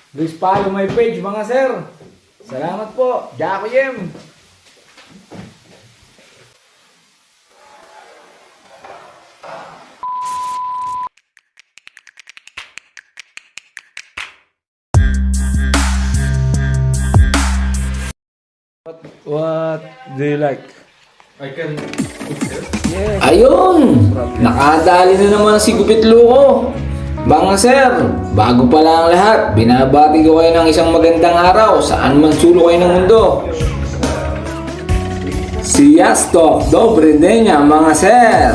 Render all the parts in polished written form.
Please follow my page mga sir. Salamat po. Jaco Yem. What do you like? I can Yes. Ayun! Nakadali na naman si Gupit Luko. Mga sir, bago pa lang ang lahat, binabati ko kayo ng isang magandang araw saan man sulok kayo ng mundo. Si Yastok, dobre denya mga sir.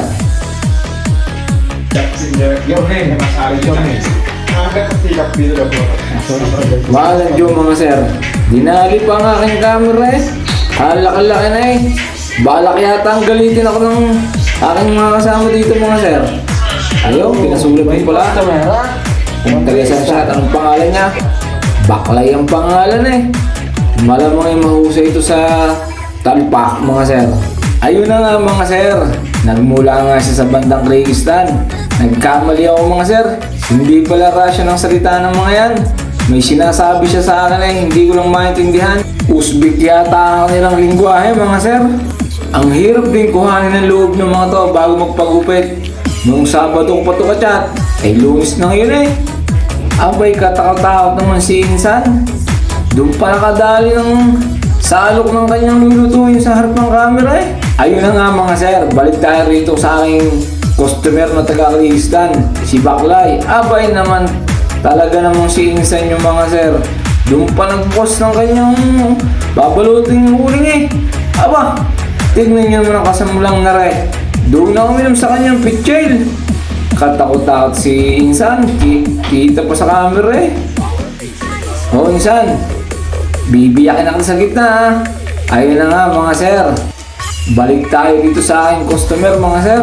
your name, your name. Mahalan Diyo mga sir, dinali pa ang aking camera eh. Halak-halaki na eh. Balak yata ang galitin ako ng aking mga kasama dito mga sir. Ayaw, pinasulat ko pala. Kung tagasan siya, anong pangalan niya? Baklay ang pangalan eh. Malamang ay mahusay ito sa talpak mga sir. Ayun na nga mga sir, nagmula nga siya sa bandang Kyrgyzstan. Nagkamali ako mga sir, hindi pala Russia ng salita ng mga yan. May sinasabi siya sa akin eh, hindi ko lang maintindihan. Uzbek yata ang nilang lingwahe mga sir. Ang hirap din kuhanin ng loob ng mga to bago magpagupit. Noong Sabado ko pa ito ka-chat, ay Lunes na ngayon eh. Abay katakot-takot naman si Insan. Doon pa nakadali ng salok ng kanyang lulutuin sa harap ng camera eh. Ayun na nga mga sir, balik tayo rito sa aking customer na taga-Kyrgyzstan, si Baklay. Abay naman, talaga namang si Insan yung mga sir. Doon pa nag-post ng kanyang babalutin ng uling eh. Aba, tignan nyo naman ang kasamulang na re. Doon na uminom sa kanyang pitchail. Katakot-takot si Insan, kita pa sa camera eh. O Insan, bibiyakin ako sa gitna ha. Ayun na nga mga sir, balik tayo dito sa aking customer mga sir.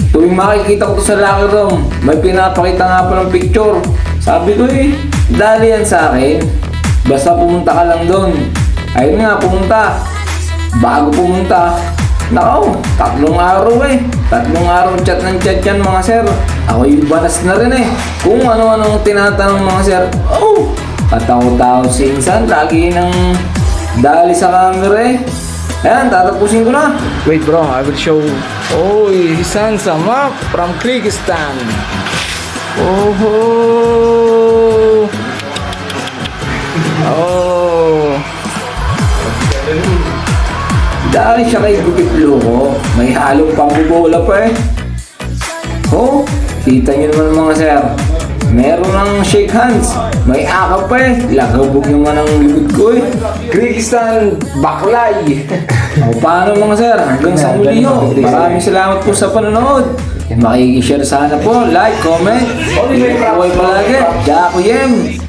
Tuwing makikita ko to sa locker room, may pinapakita nga pa ng picture. Sabi ko eh, dali yan sa akin. Basta pumunta ka lang doon. Ayun nga, pumunta. Bago pumunta, nakaw, 3 araw eh. 3 araw chat ng chat yan mga sir. Ako yung banas na rin eh. Kung ano-ano ang tinatanong mga sir. Oh, katakot-takot si Insan. Lagi nang dali sa camera eh. Ayan, tatapusin ko na. Wait bro, I will show. Oh, he sent some up from Kyrgyzstan. Oh. Oh. Dahil siya kay Gupit Luko, may halong pambubola pa eh. Oh, kita nyo naman mga sir. Meron ng shake hands. May akap pa eh. Lagabog naman ang likod ko eh. Kyrgyzstan, Baklay. O paano mga sir? Hanggang sa muli ho. Maraming salamat po sa panonood. Makikishare sana po. Like, comment. Buhay palagi. Jaco Yem.